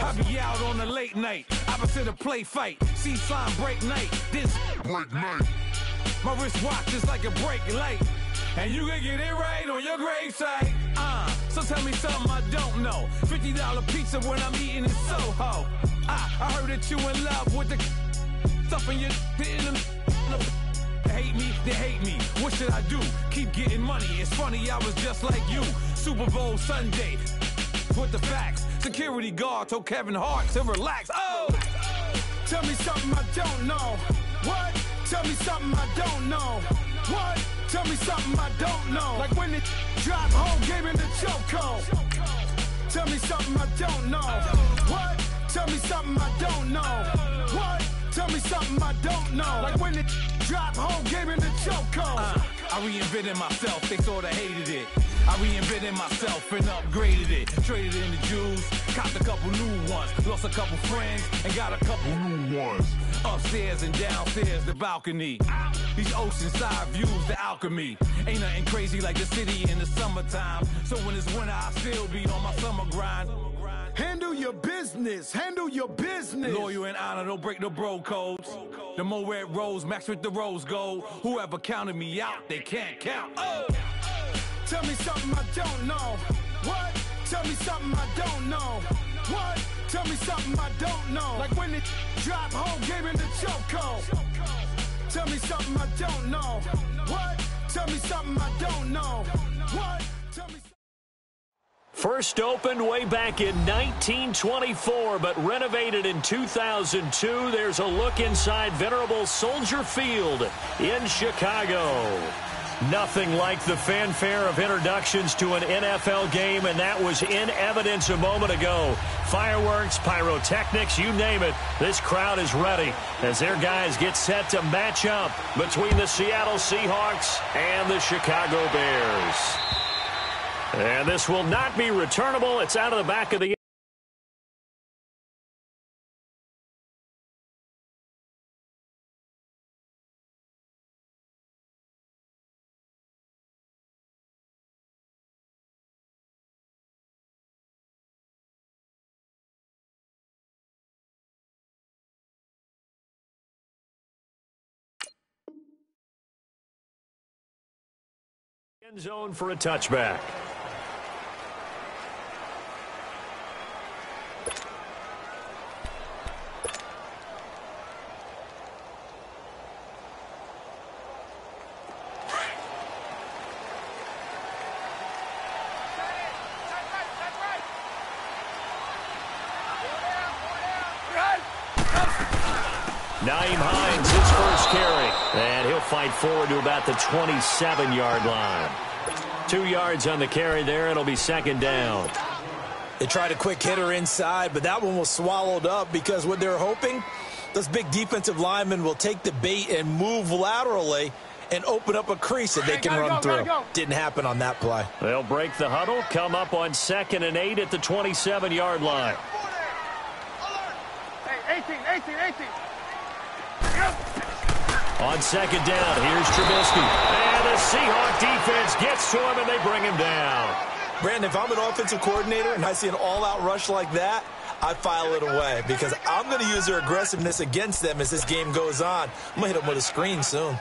I be out on a late night, opposite a play fight. See slime break night, this break night. My wristwatch is like a brake light, and you can get it right on your gravesite. So tell me something I don't know. $50 pizza when I'm eating in Soho. I heard that you in love with the stuff in your hate me, they hate me. What should I do? Keep getting money. It's funny, I was just like you. Super Bowl Sunday with the facts. Security guard told Kevin Hart to relax. Oh, tell me something I don't know. What? Tell me something I don't know. What? Tell me something I don't know. Like when it drop home, game in the chokehold. Tell me something I don't know. What? Tell me something I don't know. What? Tell me something I don't know. Like when it drop home, game in the chokehold. I reinvented myself, they sorta hated it. I reinvented myself and upgraded it. Traded in the Jews, copped a couple new ones. Lost a couple friends and got a couple new ones. Upstairs and downstairs, the balcony. These oceanside views, the alchemy. Ain't nothing crazy like the city in the summertime. So when it's winter, I still be on my summer grind. Handle your business, handle your business. Loyal and honor, don't break the bro codes. The more red rose, match with the rose gold. Whoever counted me out, they can't count. Oh! Tell me something I don't know. What? Tell me something I don't know. What? Tell me something I don't know. Like when it drop home, game in the chokehold. Tell me something I don't know. What? Tell me something I don't know. What? Tell me. First opened way back in 1924, but renovated in 2002. There's a look inside venerable Soldier Field in Chicago. Nothing like the fanfare of introductions to an NFL game, and that was in evidence a moment ago. Fireworks, pyrotechnics, you name it. This crowd is ready as their guys get set to match up between the Seattle Seahawks and the Chicago Bears. And this will not be returnable. It's out of the back of the end zone for a touchback. Nyheim Hines, his first carry, and he'll fight forward to about the 27-yard line. 2 yards on the carry there. It'll be second down. They tried a quick hitter inside, but that one was swallowed up because what they're hoping, those big defensive linemen will take the bait and move laterally and open up a crease that they can run through. Didn't happen on that play. They'll break the huddle, come up on 2nd and 8 at the 27-yard line. Hey, 18. On second down, here's Trubisky. And the Seahawk defense gets to him, and they bring him down. Brandon, if I'm an offensive coordinator and I see an all-out rush like that, I file it away because I'm going to use their aggressiveness against them as this game goes on. I'm going to hit them with a screen soon.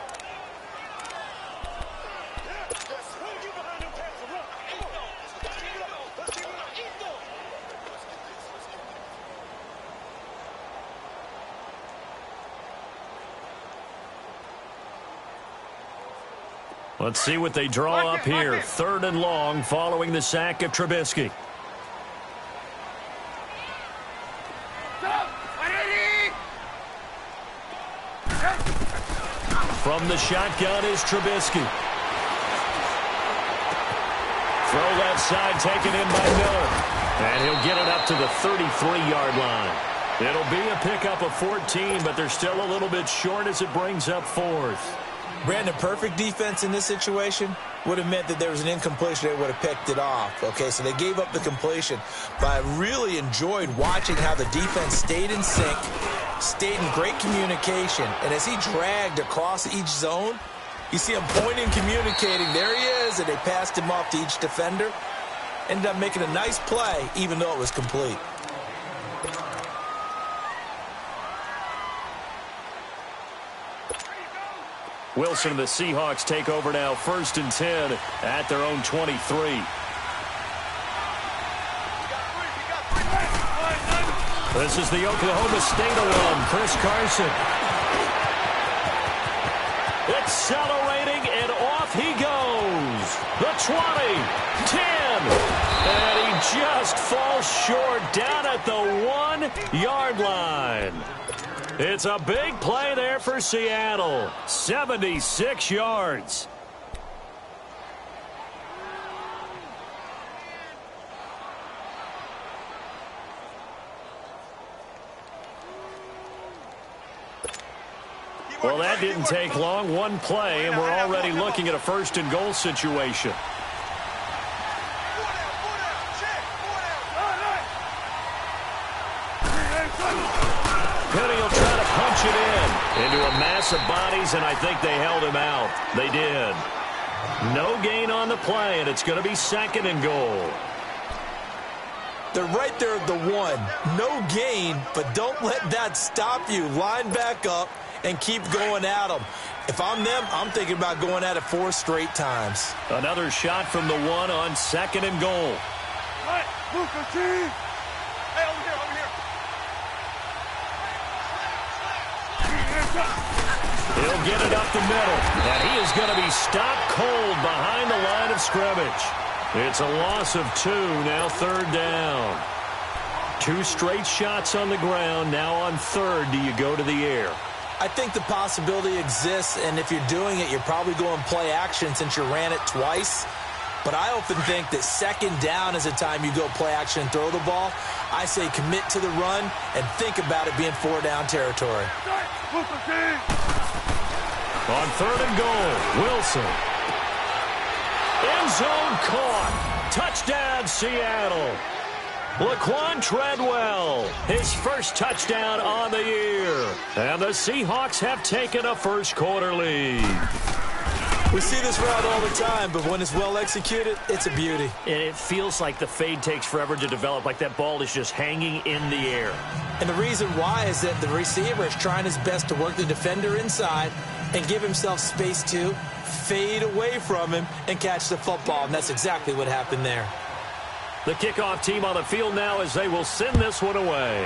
Let's see what they draw up here. 3rd and long following the sack of Trubisky. From the shotgun is Trubisky. Throw left side taken in by Miller. And he'll get it up to the 33-yard line. It'll be a pickup of 14, but they're still a little bit short as it brings up 4th. Brandon, perfect defense in this situation would have meant that there was an incompletion. They would have picked it off. Okay, so they gave up the completion. But I really enjoyed watching how the defense stayed in sync, stayed in great communication. And as he dragged across each zone, you see him pointing, communicating. There he is, and they passed him off to each defender. Ended up making a nice play, even though it was complete. Wilson and the Seahawks take over now, 1st and 10 at their own 23. This is the Oklahoma State alum, Chris Carson. Accelerating, and off he goes. The 20, 10, and he just falls short down at the 1-yard line. It's a big play there for Seattle. 76 yards. Well, that didn't take long. One play, and we're already looking at a 1st and goal situation. Penny will try to punch it into a mass of bodies, and I think they held him out. They did. No gain on the play, and it's going to be 2nd and goal. They're right there at the 1. No gain, but don't let that stop you. Line back up and keep going at them. If I'm them, I'm thinking about going at it 4 straight times. Another shot from the 1 on 2nd and goal. Hey, over here, over here. He'll get it up the middle, and he is going to be stopped cold behind the line of scrimmage. It's a loss of 2, now 3rd down. 2 straight shots on the ground. Now on 3rd, do you go to the air? I think the possibility exists, and if you're doing it, you're probably going play action since you ran it twice. But I often think that 2nd down is the time you go play action and throw the ball. I say commit to the run and think about it being 4-down territory. On 3rd and goal, Wilson. End zone caught. Touchdown, Seattle. Laquan Treadwell, his 1st touchdown on the year. And the Seahawks have taken a 1st quarter lead. We see this route all the time, but when it's well executed, it's a beauty. And it feels like the fade takes forever to develop, like that ball is just hanging in the air. And the reason why is that the receiver is trying his best to work the defender inside and give himself space to fade away from him and catch the football, and that's exactly what happened there. The kickoff team on the field now as they will send this one away.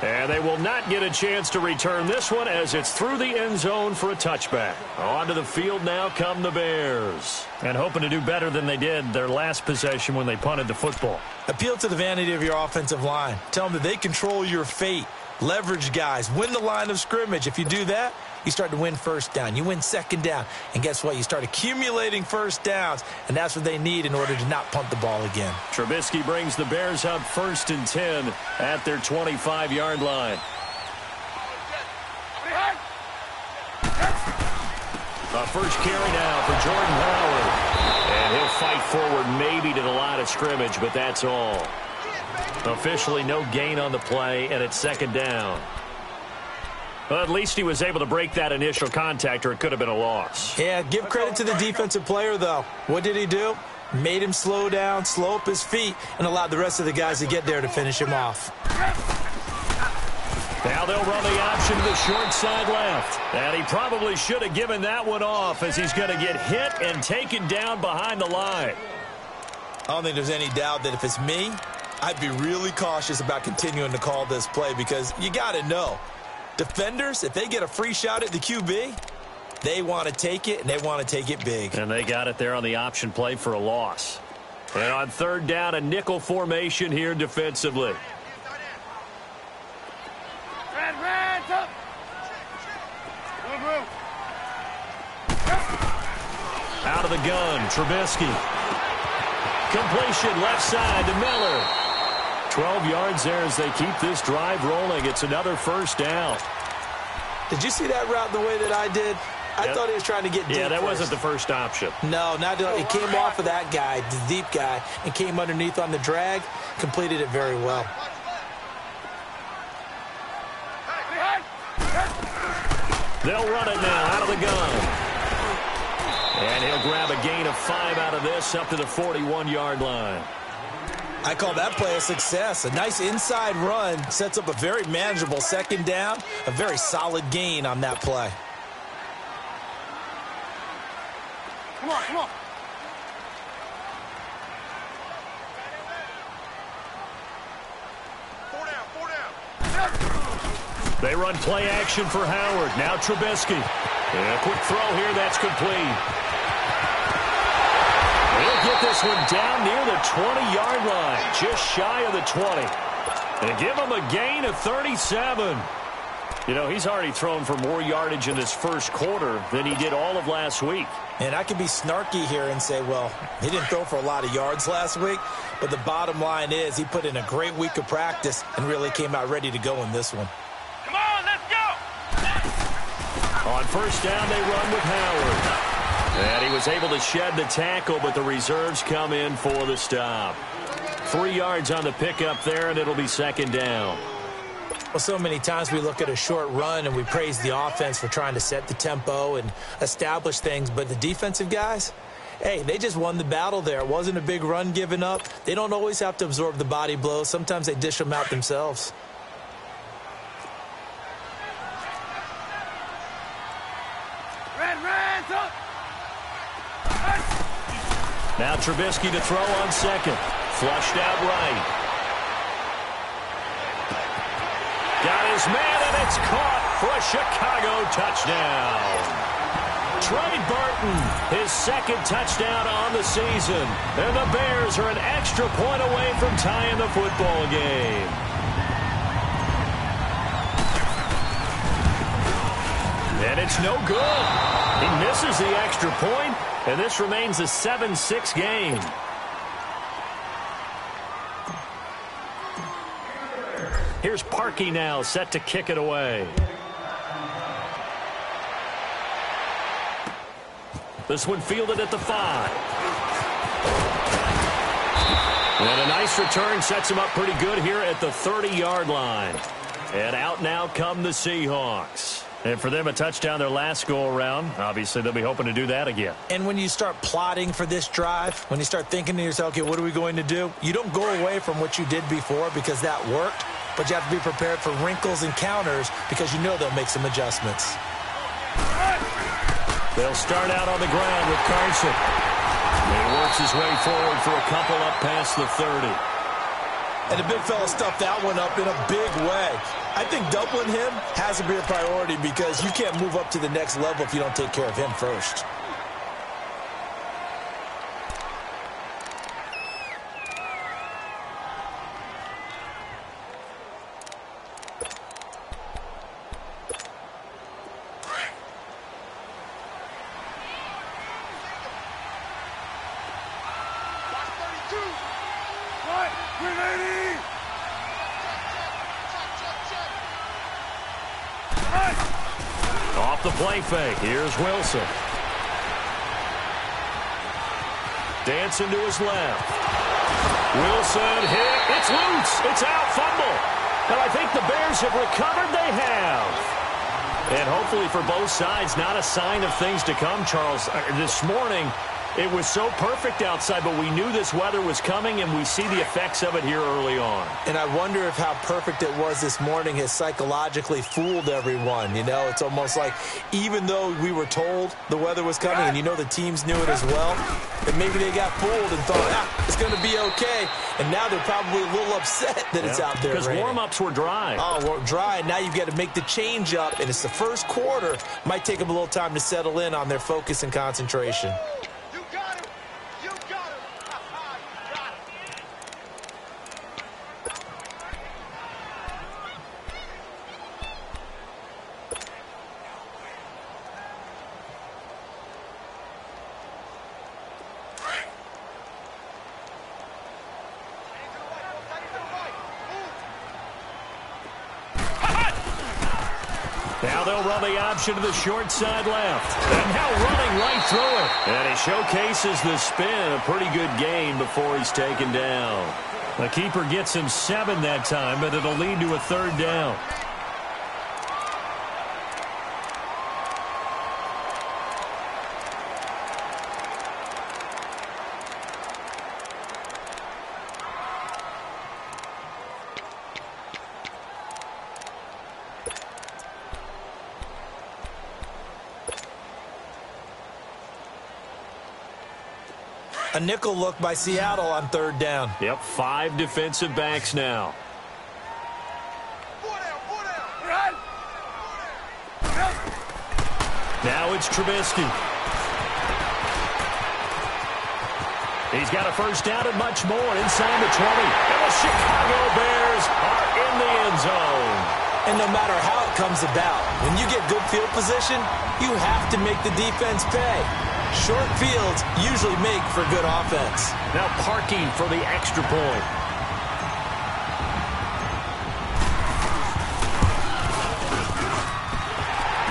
And they will not get a chance to return this one as it's through the end zone for a touchback. Onto the field now come the Bears. And hoping to do better than they did their last possession when they punted the football. Appeal to the vanity of your offensive line. Tell them that they control your fate. Leverage guys. Win the line of scrimmage. If you do that, you start to win 1st down. You win 2nd down. And guess what? You start accumulating 1st downs. And that's what they need in order to not punt the ball again. Trubisky brings the Bears up 1st and 10 at their 25-yard line. A 1st carry now for Jordan Howard. And he'll fight forward maybe to the line of scrimmage, but that's all. Officially no gain on the play, and it's 2nd down. Well, at least he was able to break that initial contact, or it could have been a loss. Yeah, give credit to the defensive player, though. What did he do? Made him slow down, slow up his feet, and allowed the rest of the guys to get there to finish him off. Now they'll run the option to the short side left. And he probably should have given that one off as he's going to get hit and taken down behind the line. I don't think there's any doubt that if it's me, I'd be really cautious about continuing to call this play because you got to know. Defenders, if they get a free shot at the QB, they want to take it, and they want to take it big. And they got it there on the option play for a loss. And on 3rd down, a nickel formation here defensively. Out of the gun, Trubisky. Completion left side to Miller. 12 yards there as they keep this drive rolling. It's another 1st down. Did you see that route the way that I did? I thought he was trying to get deep. Yeah, that first. wasn't the first option. No, not at all. He came off of that guy, the deep guy, and came underneath on the drag, completed it very well. They'll run it now out of the gun. And he'll grab a gain of 5 out of this up to the 41-yard line. I call that play a success. A nice inside run sets up a very manageable second down, a very solid gain on that play. Come on, come on. Four down. They run play action for Howard. Now Trubisky. And a quick throw here. That's complete. He'll get this one down near the 20-yard line. Just shy of the 20. And give him a gain of 37. You know, he's already thrown for more yardage in this first quarter than he did all of last week. And I can be snarky here and say, well, he didn't throw for a lot of yards last week, but the bottom line is he put in a great week of practice and really came out ready to go in this one. Come on, let's go! On first down, they run with Howard. And he was able to shed the tackle, but the reserves come in for the stop. 3 yards on the pickup there, and it'll be second down. Well, so many times we look at a short run and we praise the offense for trying to set the tempo and establish things, but the defensive guys, hey, they just won the battle there. It wasn't a big run given up. They don't always have to absorb the body blows. Sometimes they dish them out themselves. Now Trubisky to throw on second. Flushed out right. Got his man, and it's caught for a Chicago touchdown. Trey Burton, his second touchdown on the season. And the Bears are an extra point away from tying the football game. And it's no good. He misses the extra point, and this remains a 7-6 game. Here's Parkey now, set to kick it away. This one fielded at the 5. And a nice return sets him up pretty good here at the 30-yard line. And out now come the Seahawks. And for them, a touchdown their last go-around. Obviously, they'll be hoping to do that again. And when you start plotting for this drive, when you start thinking to yourself, okay, what are we going to do? You don't go away from what you did before because that worked, but you have to be prepared for wrinkles and counters because you know they'll make some adjustments. They'll start out on the ground with Carson. And he works his way forward for a couple up past the 30. And the big fella stuffed that one up in a big way. I think doubling him has to be a priority because you can't move up to the next level if you don't take care of him first. Off the play fake. Here's Wilson. Dancing to his left. Wilson hit. It's loose. It's out. Fumble. And I think the Bears have recovered. They have. And hopefully for both sides, not a sign of things to come, Charles. This morning, it was so perfect outside, but we knew this weather was coming, and we see the effects of it here early on. And I wonder if how perfect it was this morning has psychologically fooled everyone. You know, it's almost like even though we were told the weather was coming, and you know the teams knew it as well, that maybe they got fooled and thought, it's going to be okay. And now they're probably a little upset that it's out there because raining. Warm-ups were dry. Oh, well, dry. And now you've got to make the change up, and it's the first quarter. Might take them a little time to settle in on their focus and concentration. Now they'll run the option to the short side left. And now running right through it. And he showcases the spin. A pretty good gain before he's taken down. The keeper gets him 7 that time, but it'll lead to a third down. A nickel look by Seattle on third down. Yep, 5 defensive backs now. Now it's Trubisky. He's got a first down and much more inside the 20. And the Chicago Bears are in the end zone. And no matter how it comes about, when you get good field position, you have to make the defense pay. Short fields usually make for good offense. Now parking for the extra point.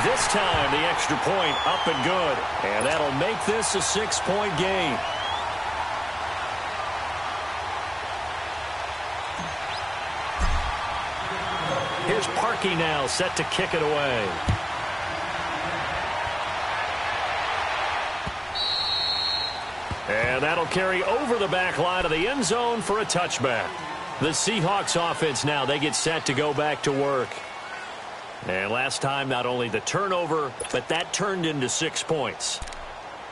This time, the extra point up and good. And that'll make this a 6-point game. Here's Parkey now, set to kick it away. And that'll carry over the back line of the end zone for a touchback. The Seahawks offense now, they get set to go back to work. And last time, not only the turnover, but that turned into 6 points.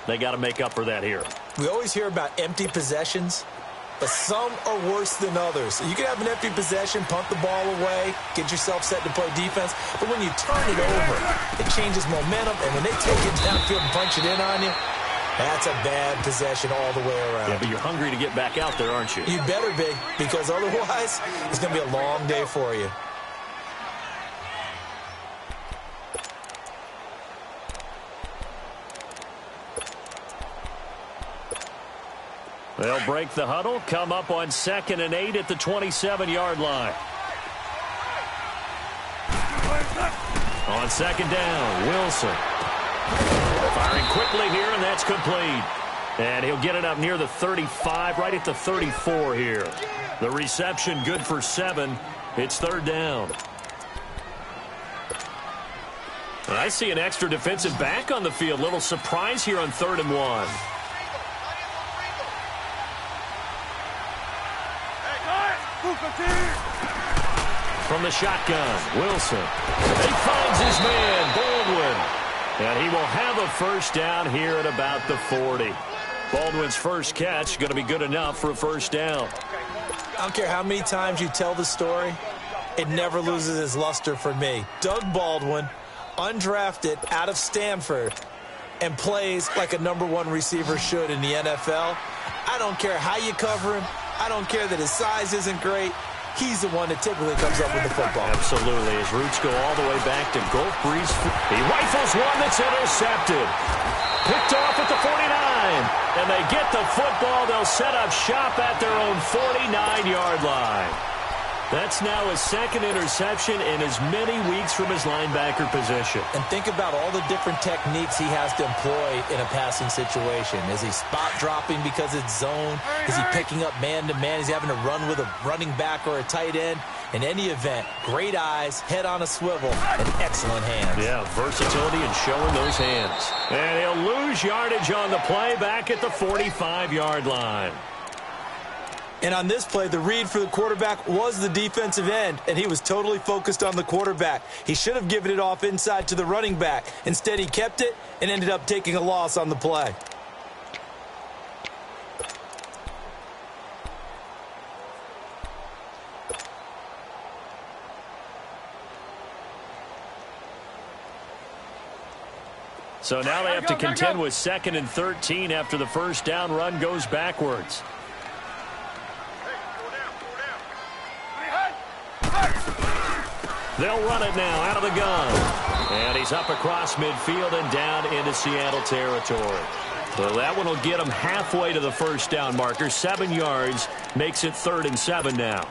They got to make up for that here. We always hear about empty possessions, but some are worse than others. You can have an empty possession, punt the ball away, get yourself set to play defense, but when you turn it over, it changes momentum, and when they take it downfield and punch it in on you, that's a bad possession all the way around. Yeah, but you're hungry to get back out there, aren't you? You better be, because otherwise, it's going to be a long day for you. They'll break the huddle, come up on 2nd and 8 at the 27-yard line. On 2nd down, Wilson. Firing quickly here, and that's complete. And he'll get it up near the 35, right at the 34 here. The reception good for 7. It's 3rd down. And I see an extra defensive back on the field. Little surprise here on 3rd and 1. From the shotgun, Wilson. He finds his man, Baldwin. And he will have a first down here at about the 40. Baldwin's first catch going to be good enough for a first down. I don't care how many times you tell the story, it never loses its luster for me. Doug Baldwin, undrafted out of Stanford, and plays like a #1 receiver should in the NFL. I don't care how you cover him. I don't care that his size isn't great. He's the one that typically comes up with the football. Absolutely. His roots go all the way back to Gulf Breeze. He rifles one that's intercepted. Picked off at the 49. And they get the football. They'll set up shop at their own 49-yard line. That's now his 2nd interception in as many weeks from his linebacker position. And think about all the different techniques he has to employ in a passing situation. Is he spot dropping because it's zone? Is he picking up man-to-man? Is he having to run with a running back or a tight end? In any event, great eyes, head on a swivel, and excellent hands. Yeah, versatility and showing those hands. And he'll lose yardage on the play back at the 45-yard line. And on this play, the read for the quarterback was the defensive end, and he was totally focused on the quarterback. He should have given it off inside to the running back. Instead, he kept it and ended up taking a loss on the play. So now they have to contend with 2nd and 13 after the first down run goes backwards. They'll run it now out of the gun. And he's up across midfield and down into Seattle territory. So that one will get him halfway to the first down marker. 7 yards makes it 3rd and 7 now.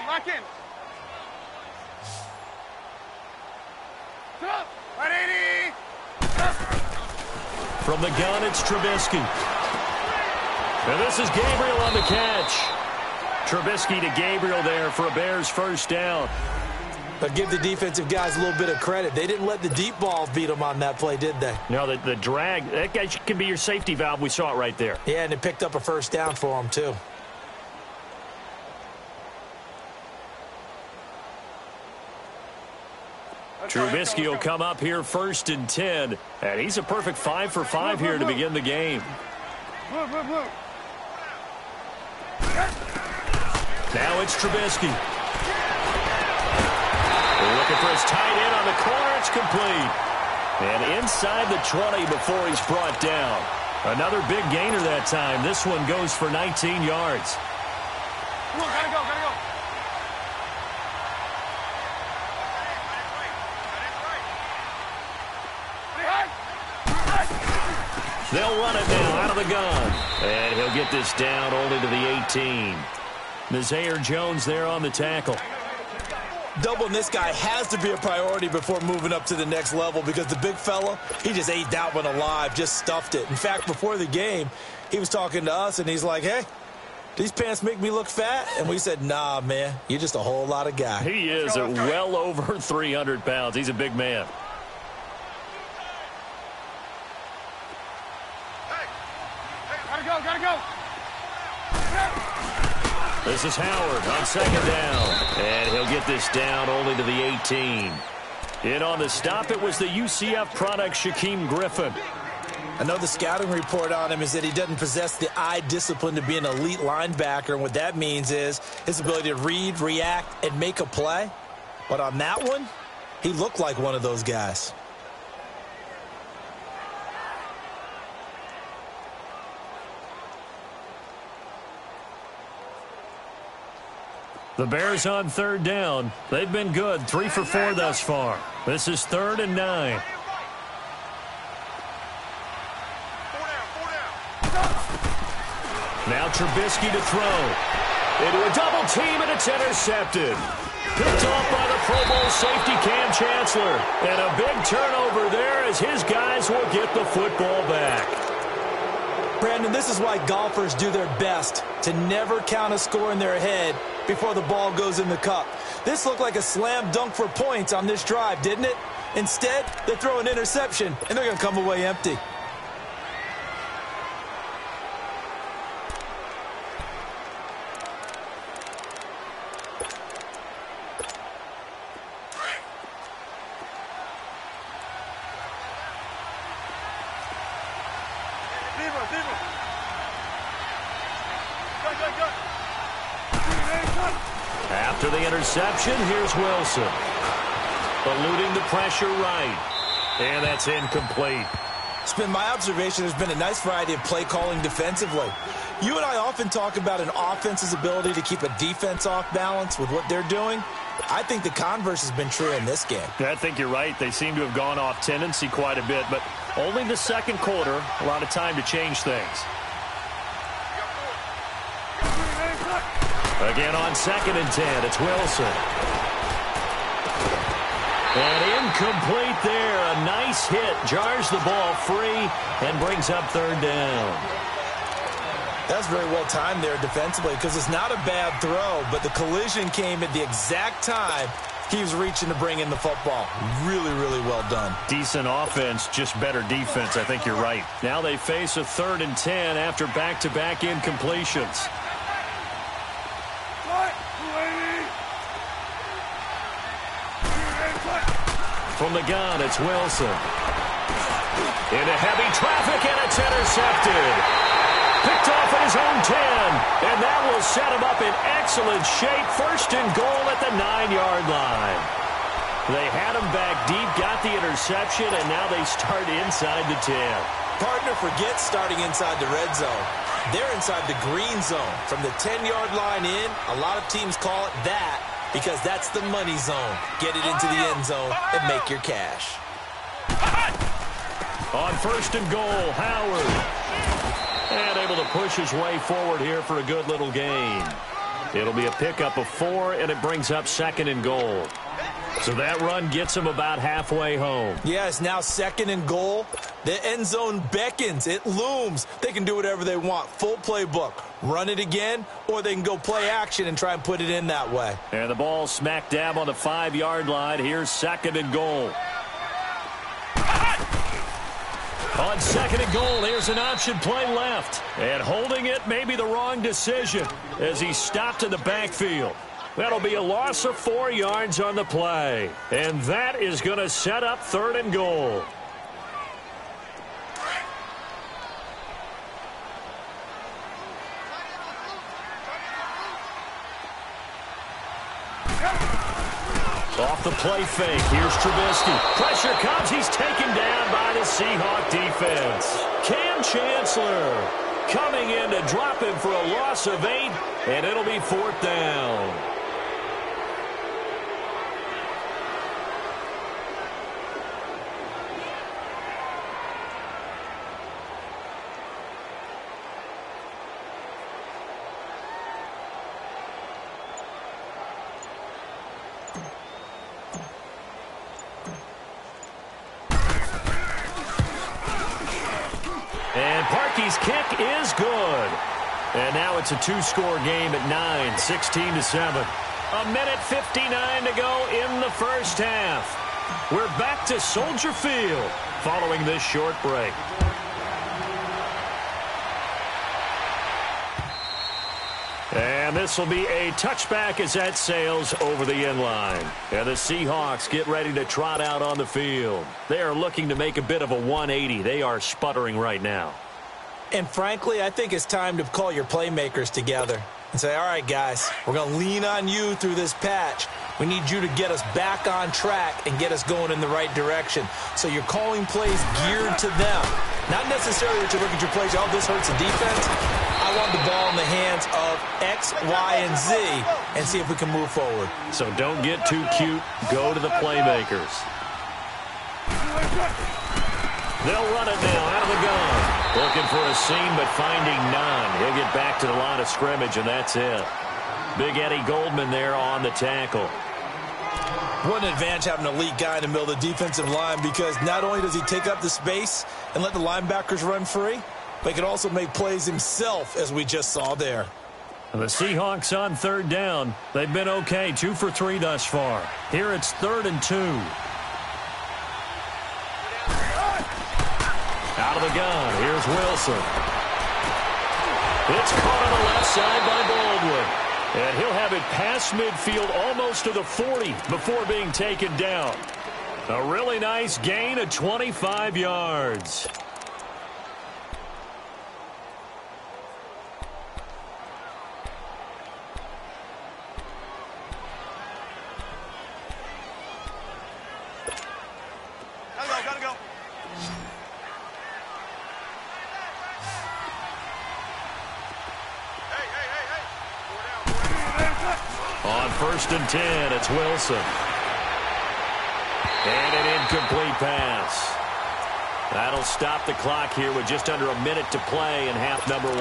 Lock in. From the gun, it's Trubisky. And this is Gabriel on the catch. Trubisky to Gabriel there for a Bears first down. But give the defensive guys a little bit of credit. They didn't let the deep ball beat them on that play, did they? No, the drag, that guy can be your safety valve. We saw it right there. Yeah, and it picked up a first down for them, too. Trubisky will come up here 1st and 10. And he's a perfect 5 for 5 here to begin the game. Now it's Trubisky. Looking for his tight end on the corner. It's complete. And inside the 20 before he's brought down. Another big gainer that time. This one goes for 19 yards. Come on, gotta go, gotta go. They'll run it now out of the gun. And he'll get this down only to the 18. Nazaire Jones there on the tackle. Doubling this guy has to be a priority before moving up to the next level because the big fella, he just ate that one alive, just stuffed it. In fact, before the game, he was talking to us, and he's like, hey, these pants make me look fat? And we said, nah, man, you're just a whole lot of guy. He is well over 300 pounds. He's a big man. Gotta go. This is Howard on 2nd down. And he'll get this down only to the 18. In on the stop, it was the UCF product, Shaquem Griffin. I know the scouting report on him is that he doesn't possess the eye discipline to be an elite linebacker. And what that means is his ability to read, react, and make a play. But on that one, he looked like one of those guys. The Bears on 3rd down. They've been good, 3 for 4 thus far. This is 3rd and 9. Now Trubisky to throw. Into a double team, and it's intercepted. Picked off by the Pro Bowl safety Cam Chancellor. And a big turnover there as his guys will get the football back. Brandon, this is why golfers do their best to never count a score in their head before the ball goes in the cup. This looked like a slam dunk for points on this drive, didn't it? Instead, they throw an interception, and they're going to come away empty. After the interception, here's Wilson. Eluding the pressure right. And that's incomplete. It's been my observation there's been a nice variety of play calling defensively. You and I often talk about an offense's ability to keep a defense off balance with what they're doing. I think the converse has been true in this game. I think you're right. They seem to have gone off tendency quite a bit, but only the second quarter, a lot of time to change things. Again on 2nd and 10, it's Wilson. And incomplete there. A nice hit. Jars the ball free and brings up 3rd down. That's very well timed there defensively because it's not a bad throw, but the collision came at the exact time he was reaching to bring in the football. Really, really well done. Decent offense, just better defense. I think you're right. Now they face a 3rd and 10 after back-to-back incompletions. From the gun, it's Wilson. Into heavy traffic, and it's intercepted. Picked off at his own 10, and that will set him up in excellent shape. 1st and goal at the 9-yard line. They had him back deep, got the interception, and now they start inside the 10. Partner, forget starting inside the red zone. They're inside the green zone. From the 10-yard line in, a lot of teams call it that because that's the money zone. Get it into the end zone and make your cash. On 1st and goal, Howard. And able to push his way forward here for a good little gain. It'll be a pickup of 4, and it brings up 2nd and goal. So that run gets him about halfway home. Yeah, it's now 2nd and goal. The end zone beckons. It looms. They can do whatever they want. Full playbook. Run it again, or they can go play action and try and put it in that way. And the ball smack dab on the 5-yard line. Here's 2nd and goal. On 2nd and goal, here's an option play left. And holding it may be the wrong decision as he stopped in the backfield. That'll be a loss of 4 yards on the play. And that is going to set up 3rd and goal. Off the play fake. Here's Trubisky. Pressure comes. He's taken down by the Seahawk defense. Cam Chancellor coming in to drop him for a loss of 8, and it'll be 4th down. And Parkey's kick is good. And now it's a 2-score game at 9, 16-7. A minute 59 to go in the first half. We're back to Soldier Field following this short break. And this will be a touchback as that sails over the end line. And the Seahawks get ready to trot out on the field. They are looking to make a bit of a 180. They are sputtering right now. And frankly, I think it's time to call your playmakers together and say, all right, guys, we're going to lean on you through this patch. We need you to get us back on track and get us going in the right direction. So you're calling plays geared to them. Not necessarily that you look at your plays, oh, this hurts the defense. I want the ball in the hands of X, Y, and Z and see if we can move forward. So don't get too cute. Go to the playmakers. They'll run it now out of the gun. Looking for a seam, but finding none. He'll get back to the line of scrimmage, and that's it. Big Eddie Goldman there on the tackle. What an advantage having an elite guy in the middle of the defensive line, because not only does he take up the space and let the linebackers run free, but he can also make plays himself, as we just saw there. And the Seahawks on 3rd down. They've been okay, 2 for 3 thus far. Here it's 3rd and 2. Out of the gun, here's Wilson. It's caught on the left side by Baldwin. And he'll have it past midfield almost to the 40 before being taken down. A really nice gain of 25 yards. Gotta go. On 1st and 10, it's Wilson. And an incomplete pass. That'll stop the clock here with just under a minute to play in half number 1.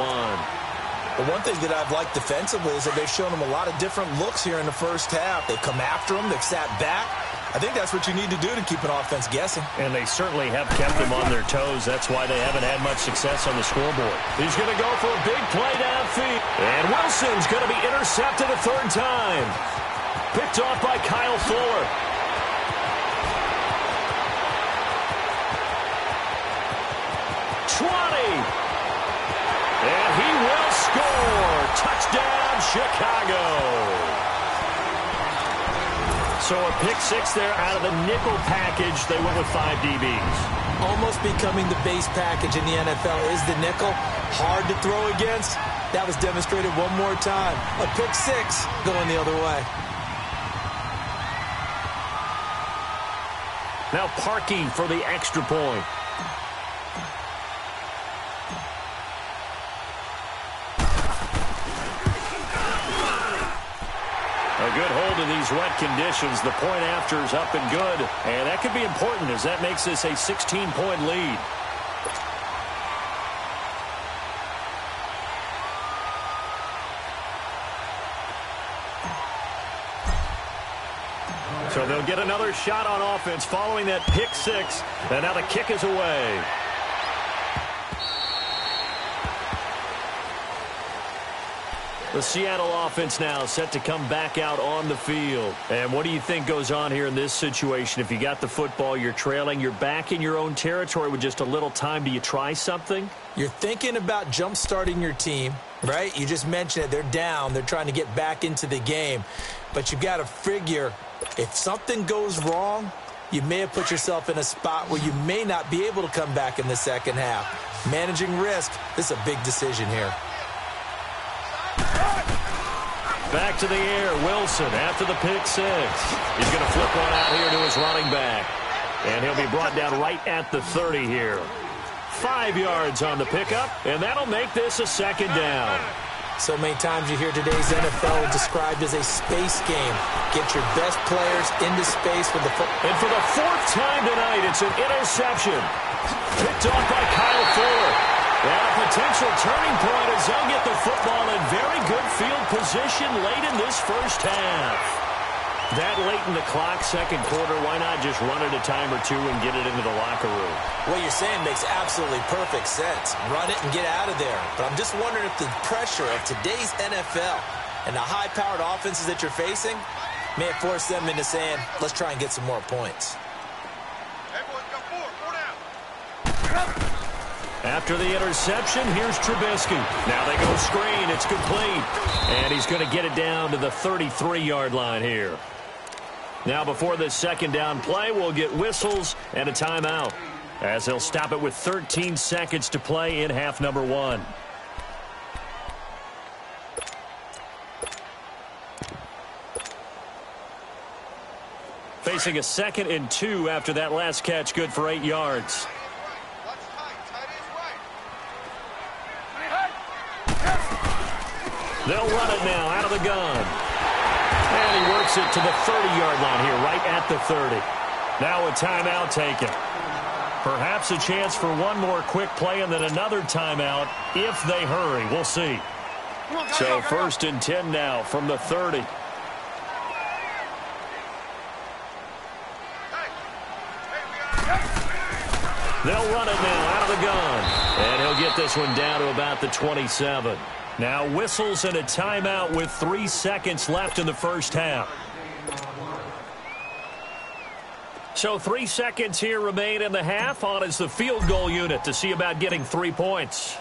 The one thing that I've liked defensively is that they've shown them a lot of different looks here in the first half. They come after them. They've sat back. I think that's what you need to do to keep an offense guessing. And they certainly have kept them on their toes. That's why they haven't had much success on the scoreboard. He's going to go for a big play downfield. And Wilson's going to be intercepted a 3rd time. Picked off by Kyle Fuller. And he will score. Touchdown, Chicago. So a pick 6 there out of the nickel package. They went with 5 DBs. Almost becoming the base package in the NFL is the nickel. Hard to throw against. That was demonstrated one more time. A pick 6 going the other way. Now Parkey for the extra point. A good hold in these wet conditions. The point after is up and good. And that could be important as that makes this a 16-point lead. So they'll get another shot on offense following that pick six. And now the kick is away. The Seattle offense now set to come back out on the field. And what do you think goes on here in this situation? If you got the football, you're trailing, you're back in your own territory with just a little time. Do you try something? You're thinking about jump-starting your team, right? You just mentioned it. They're down. They're trying to get back into the game. But you've got to figure if something goes wrong, you may have put yourself in a spot where you may not be able to come back in the second half. Managing risk, this is a big decision here. Back to the air, Wilson after the pick six. He's going to flip one out here to his running back. And he'll be brought down right at the 30 here. 5 yards on the pickup, and that'll make this a second down. So many times you hear today's NFL described as a space game. Get your best players into space with the football. And for the 4th time tonight, it's an interception. Picked off by Kyle Fuller. And a potential turning point as they'll get the football in very good field position late in this first half. That late in the clock, second quarter, why not just run it a time or two and get it into the locker room? What you're saying makes absolutely perfect sense. Run it and get out of there. But I'm just wondering if the pressure of today's NFL and the high-powered offenses that you're facing may have forced them into saying, let's try and get some more points. After the interception, here's Trubisky. Now they go screen. It's complete. And he's going to get it down to the 33-yard line here. Now before this second down play, we'll get whistles and a timeout, as they'll stop it with 13 seconds to play in half number 1. Facing a 2nd and 2 after that last catch, good for 8 yards. They'll run it now out of the gun. And he works it to the 30-yard line here, right at the 30. Now a timeout taken. Perhaps a chance for one more quick play and then another timeout if they hurry. We'll see. So 1st and 10 now from the 30. They'll run it now out of the gun. And he'll get this one down to about the 27. Now whistles and a timeout with 3 seconds left in the first half. So 3 seconds here remain in the half. On is the field goal unit to see about getting 3 points.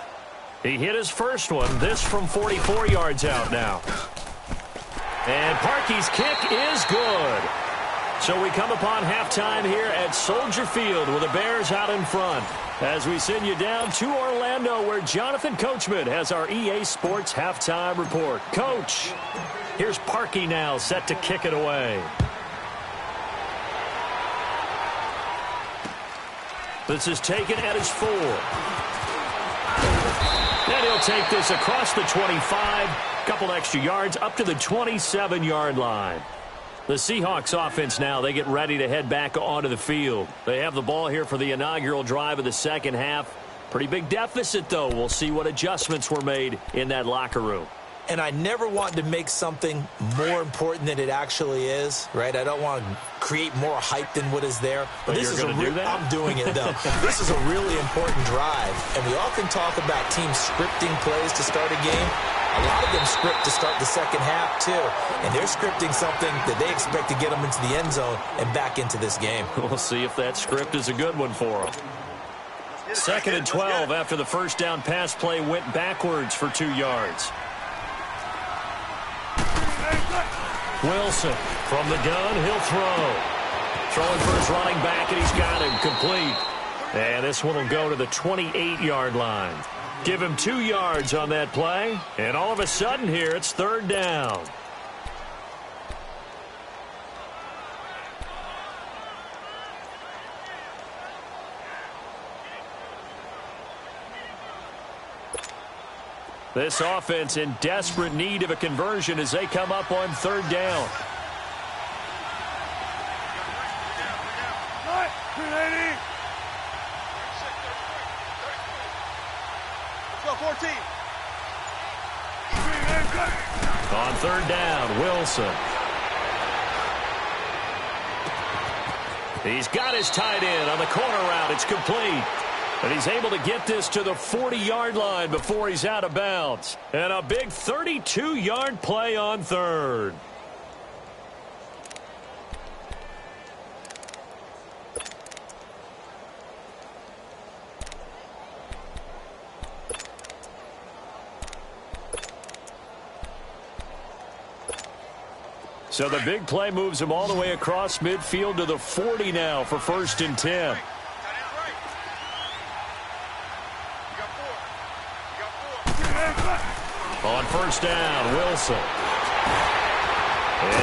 He hit his first one. This from 44 yards out now. And Parkey's kick is good. So we come upon halftime here at Soldier Field with the Bears out in front. As we send you down to Orlando, where Jonathan Coachman has our EA Sports halftime report. Coach, here's Parkey now set to kick it away. This is taken at his 4. And he'll take this across the 25. Couple extra yards up to the 27-yard line. The Seahawks offense now, they get ready to head back onto the field. They have the ball here for the inaugural drive of the second half. Pretty big deficit, though. We'll see what adjustments were made in that locker room. And I never want to make something more important than it actually is, right? I don't want to create more hype than what is there. But this is going to do that? I'm doing it, though. This is a really important drive. And we often talk about teams scripting plays to start a game. A lot of them script to start the second half, too. And they're scripting something that they expect to get them into the end zone and back into this game. We'll see if that script is a good one for them. 2nd and 12 after the first down pass play went backwards for 2 yards. Wilson from the gun, he'll throw. Throwing for his running back, and he's got him complete. And this one will go to the 28-yard line. Give him 2 yards on that play, and all of a sudden here it's 3rd down. This offense in desperate need of a conversion as they come up on 3rd down. On 3rd down, Wilson. He's got his tight end on the corner route. It's complete. And he's able to get this to the 40-yard line before he's out of bounds. And a big 32-yard play on third. So the big play moves him all the way across midfield to the 40 now for 1st and 10. On 1st down, Wilson.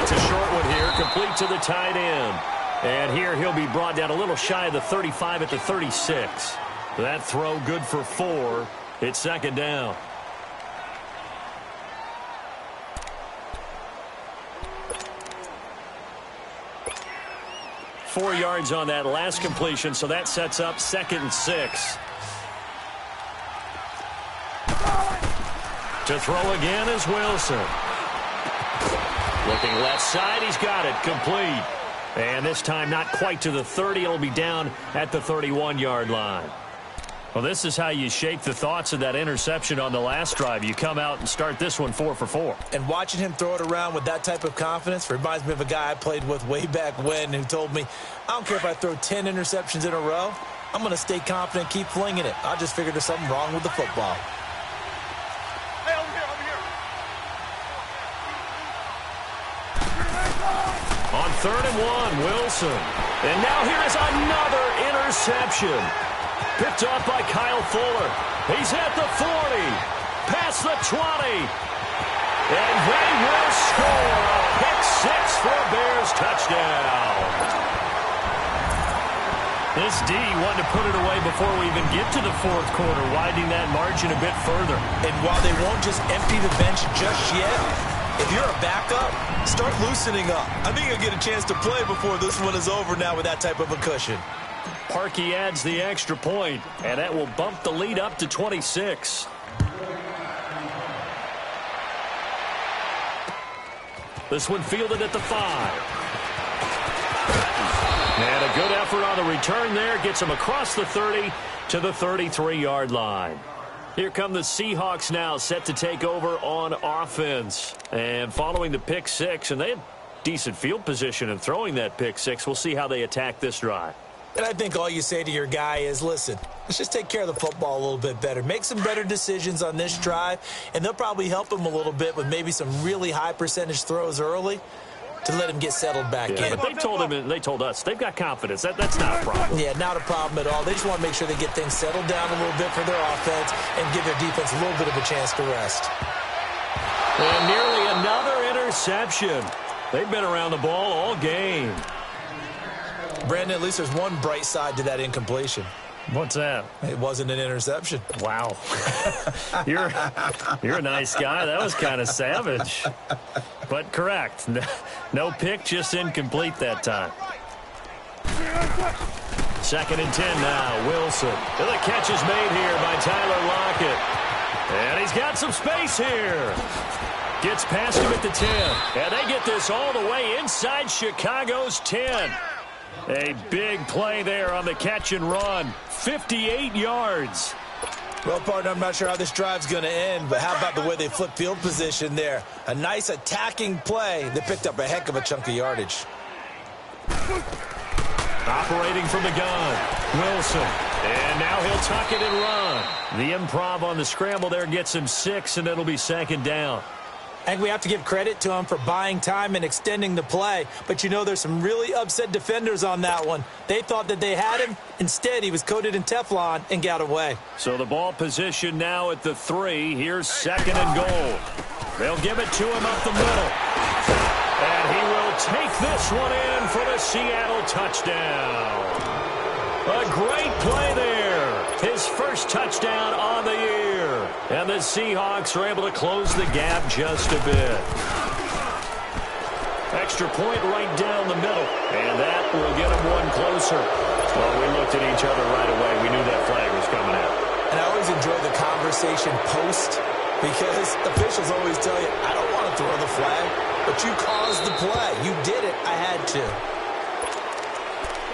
It's a short one here, complete to the tight end. And here he'll be brought down a little shy of the 35 at the 36. That throw good for 4. It's 2nd down. Four yards on that last completion, so that sets up 2nd and 6. To throw again is Wilson. Looking left side, he's got it, complete. And this time not quite to the 30, it'll be down at the 31-yard line. Well, this is how you shake the thoughts of that interception on the last drive. You come out and start this one 4 for 4. And watching him throw it around with that type of confidence reminds me of a guy I played with way back when who told me, I don't care if I throw 10 interceptions in a row. I'm going to stay confident, keep flinging it. I just figured there's something wrong with the football. Hey, over here, over here. On 3rd and 1, Wilson. And now here is another interception. Picked off by Kyle Fuller. He's at the 40. Past the 20. And they will score a pick 6 for a Bears touchdown. This D wanted to put it away before we even get to the 4th quarter, widening that margin a bit further. And while they won't just empty the bench just yet, if you're a backup, start loosening up. I think you'll get a chance to play before this one is over now with that type of a cushion. Parkey adds the extra point, and that will bump the lead up to 26. This one fielded at the 5. And a good effort on the return there. Gets him across the 30 to the 33-yard line. Here come the Seahawks now, set to take over on offense. And following the pick 6, and they had decent field position in throwing that pick 6. We'll see how they attack this drive. And I think all you say to your guy is, listen, let's just take care of the football a little bit better. Make some better decisions on this drive, and they'll probably help him a little bit with maybe some really high percentage throws early to let him get settled back in. But they told him, and they told us, they've got confidence. That's not a problem. Yeah, not a problem at all. They just want to make sure they get things settled down a little bit for their offense and give their defense a little bit of a chance to rest. And nearly another interception. They've been around the ball all game. Brandon, at least there's one bright side to that incompletion. What's that? It wasn't an interception. Wow. You're a nice guy. That was kind of savage. But correct. No pick, just incomplete that time. 2nd and 10 now. Wilson. And the catch is made here by Tyler Lockett. And he's got some space here. Gets past him at the 10. And they get this all the way inside Chicago's 10. A big play there on the catch and run. 58 yards. Well, partner, I'm not sure how this drive's going to end, but how about the way they flip field position there? A nice attacking play that picked up a heck of a chunk of yardage. Operating from the gun, Wilson. And now he'll tuck it and run. The improv on the scramble there gets him 6, and it'll be 2nd down. I think we have to give credit to him for buying time and extending the play. But, you know, there's some really upset defenders on that one. They thought that they had him. Instead, he was coated in Teflon and got away. So the ball position now at the 3. Here's 2nd and goal. They'll give it to him up the middle. And he will take this one in for the Seattle touchdown. A great play there. His first touchdown on the year. And the Seahawks are able to close the gap just a bit. Extra point right down the middle. And that will get them one closer. Well, we looked at each other right away. We knew that flag was coming out. And I always enjoy the conversation post because officials always tell you, I don't want to throw the flag, but you caused the play. You did it. I had to.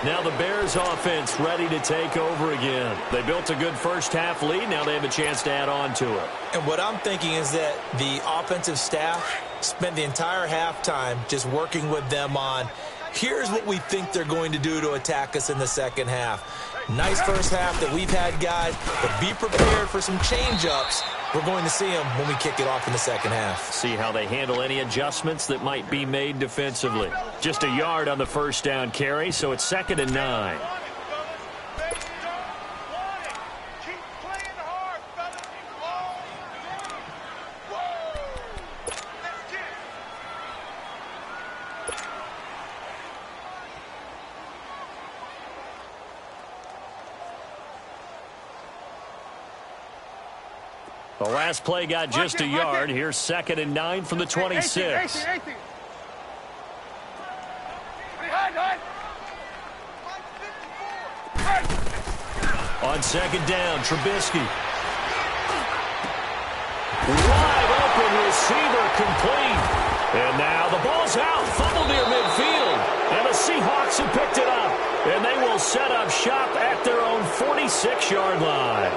Now the Bears offense ready to take over again. They built a good first half lead. Now they have a chance to add on to it. And what I'm thinking is that the offensive staff spent the entire halftime just working with them on, here's what we think they're going to do to attack us in the second half. Nice first half that we've had, guys, but be prepared for some change-ups. We're going to see them when we kick it off in the second half. See how they handle any adjustments that might be made defensively. Just a yard on the first down carry, so it's 2nd and 9. The last play got just a yard. Here's 2nd and 9 from the 26. On 2nd down, Trubisky. Wide open receiver, complete. And now the ball's out. Fumble near midfield. And the Seahawks have picked it up. And they will set up shop at their own 46-yard line.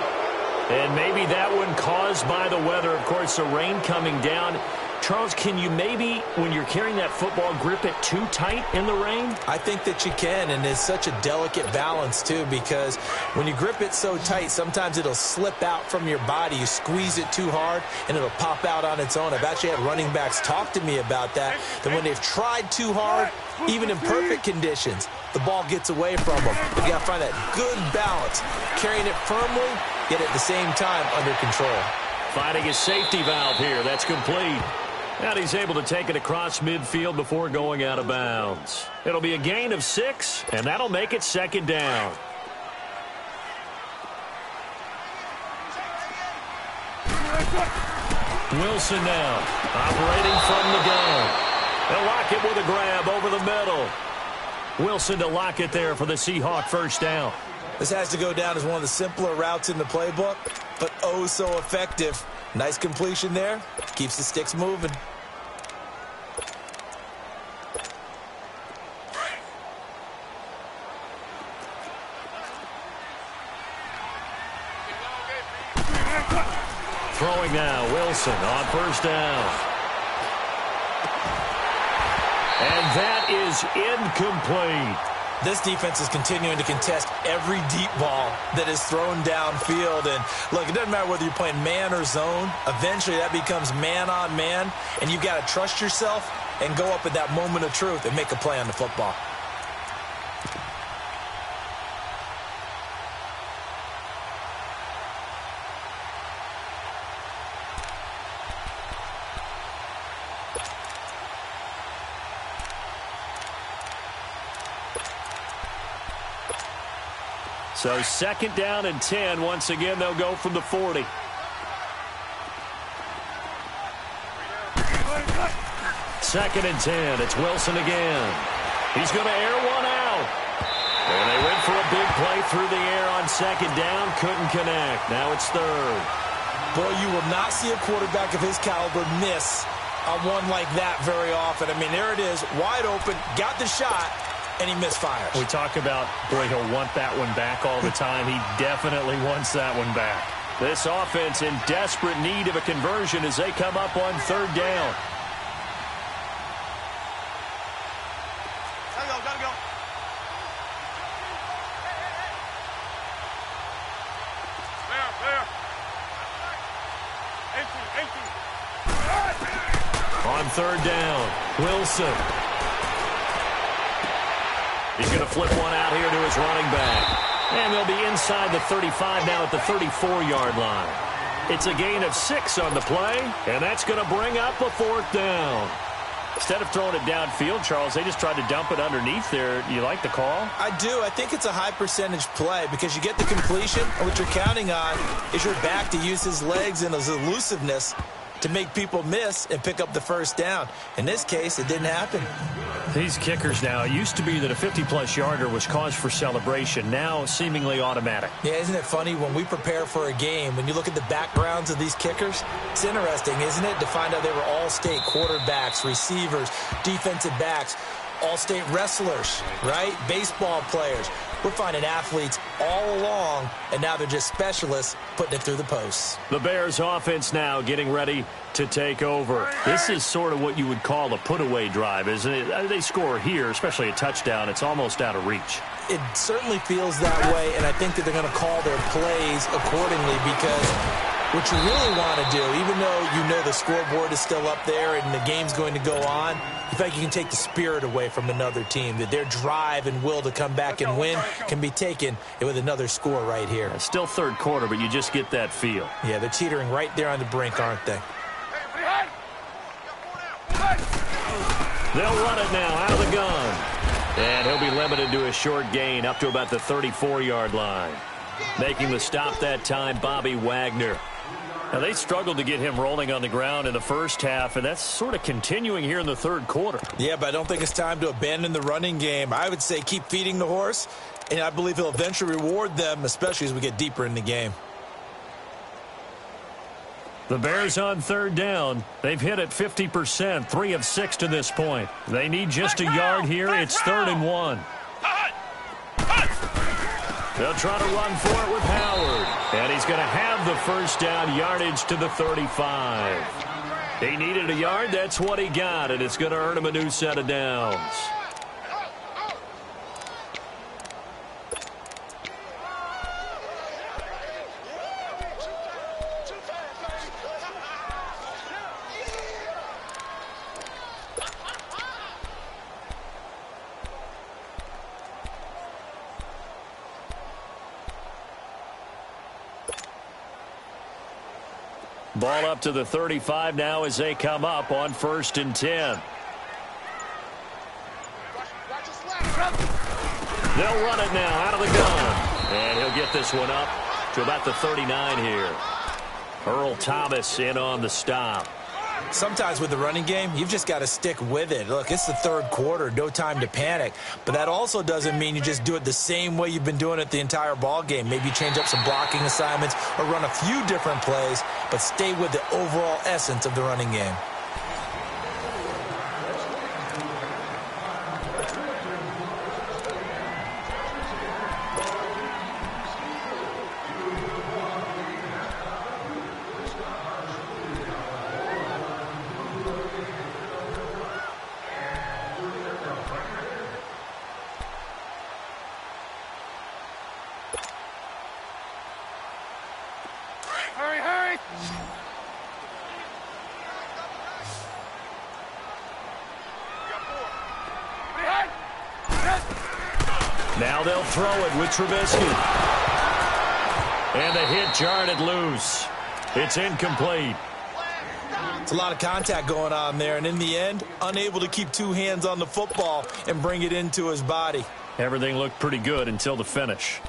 And maybe that one caused by the weather. Of course, the rain coming down. Charles, can you maybe, when you're carrying that football, grip it too tight in the rain? I think that you can, and it's such a delicate balance, too, because when you grip it so tight, sometimes it'll slip out from your body. You squeeze it too hard, and it'll pop out on its own. I've actually had running backs talk to me about that when they've tried too hard, even in perfect conditions, the ball gets away from them. But you got to find that good balance, carrying it firmly, yet at the same time under control. Finding a safety valve here. That's complete. And he's able to take it across midfield before going out of bounds. It'll be a gain of 6, and that'll make it 2nd down. Wilson now, operating from the gun. They'll lock it with a grab over the middle. Wilson to lock it there for the Seahawk first down. This has to go down as one of the simpler routes in the playbook, but oh so effective. Nice completion there. Keeps the sticks moving. Throwing now, Wilson on first down. And that is incomplete. This defense is continuing to contest every deep ball that is thrown downfield. And, look, it doesn't matter whether you're playing man or zone. Eventually, that becomes man on man. And you've got to trust yourself and go up at that moment of truth and make a play on the football. So 2nd down and 10. Once again, they'll go from the 40. Second and 10. It's Wilson again. He's going to air one out. And they went for a big play through the air on 2nd down. Couldn't connect. Now it's 3rd. Boy, you will not see a quarterback of his caliber miss on one like that very often. I mean, there it is, wide open, got the shot, and he misfires. We talk about, boy, he'll want that one back all the time. He definitely wants that one back. This offense in desperate need of a conversion as they come up on 3rd down. Gotta go. There. 18. On 3rd down, Wilson. He's going to flip one out here to his running back. And they'll be inside the 35 now at the 34-yard line. It's a gain of 6 on the play, and that's going to bring up a 4th down. Instead of throwing it downfield, Charles, they just tried to dump it underneath there. You like the call? I do. I think it's a high-percentage play because you get the completion, and what you're counting on is your back to use his legs and his elusiveness to make people miss and pick up the first down. In this case, it didn't happen. These kickers now, it used to be that a 50-plus yarder was cause for celebration. Now, seemingly automatic. Yeah, isn't it funny when we prepare for a game, when you look at the backgrounds of these kickers, it's interesting, isn't it, to find out they were all-state quarterbacks, receivers, defensive backs. all-state wrestlers, right? Baseball players. We're finding athletes all along, and now they're just specialists putting it through the posts. The Bears offense now getting ready to take over. This is sort of what you would call a put-away drive, isn't it? They score here, especially a touchdown. It's almost out of reach. It certainly feels that way, and I think that they're going to call their plays accordingly, because what you really want to do, even though you know the scoreboard is still up there and the game's going to go on, you think you can take the spirit away from another team, that their drive and will to come back and win can be taken with another score right here. It's still third quarter, but you just get that feel. Yeah, they're teetering right there on the brink, aren't they? They'll run it now out of the gun. And he'll be limited to a short gain up to about the 34-yard line. Making the stop that time, Bobby Wagner. Now, they struggled to get him rolling on the ground in the first half, and that's sort of continuing here in the third quarter. Yeah, but I don't think it's time to abandon the running game. I would say keep feeding the horse, and I believe he'll eventually reward them, especially as we get deeper in the game. The Bears on third down. They've hit it 50%, 3 of 6 to this point. They need just a yard here. It's 3rd and 1. They'll try to run for it with Howard. And he's going to have the first down yardage to the 35. He needed a yard. That's what he got, and it's going to earn him a new set of downs. Ball up to the 35 now as they come up on 1st and 10. They'll run it now out of the gun. And he'll get this one up to about the 39 here. Earl Thomas in on the stop. Sometimes with the running game, you've just got to stick with it. Look, it's the third quarter, no time to panic. But that also doesn't mean you just do it the same way you've been doing it the entire ball game. Maybe change up some blocking assignments or run a few different plays, but stay with the overall essence of the running game. Now they'll throw it with Trubisky. And the hit jarred it loose. It's incomplete. It's a lot of contact going on there, and in the end, unable to keep two hands on the football and bring it into his body. Everything looked pretty good until the finish.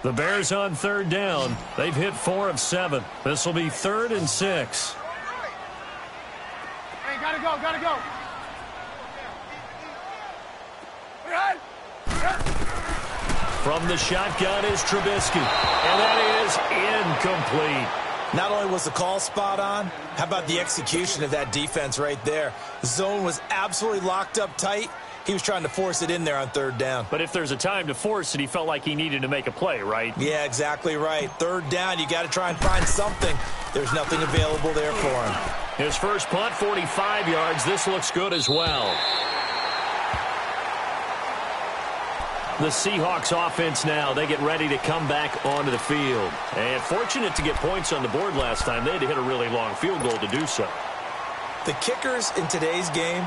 The Bears on third down. They've hit 4 of 7. This will be 3rd and 6. Hey, gotta go. From the shotgun is Trubisky. And that is incomplete. Not only was the call spot on, how about the execution of that defense right there? The zone was absolutely locked up tight. He was trying to force it in there on third down. But if there's a time to force it, he felt like he needed to make a play, right? Yeah, exactly right. Third down, you got to try and find something. There's nothing available there for him. His first punt, 45 yards. This looks good as well. The Seahawks offense now, they get ready to come back onto the field. And fortunate to get points on the board last time. They had to hit a really long field goal to do so. The kickers in today's game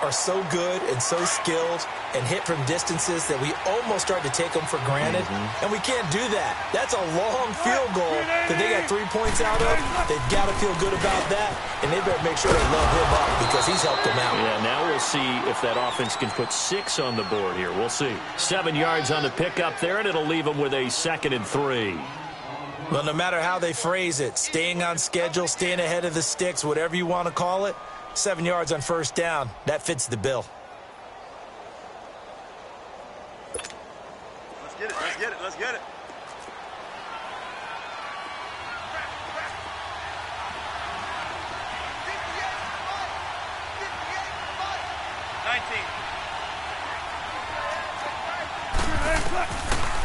are so good and so skilled and hit from distances that we almost start to take them for granted. And we can't do that. That's a long field goal that they got 3 points out of. They've got to feel good about that, and they better make sure they load him up because he's helped them out. Yeah, now we'll see if that offense can put 6 on the board here. We'll see. 7 yards on the pickup there, and it'll leave them with a 2nd and 3. Well, no matter how they phrase it, staying on schedule, staying ahead of the sticks, whatever you want to call it, 7 yards on first down, that fits the bill. Let's get it.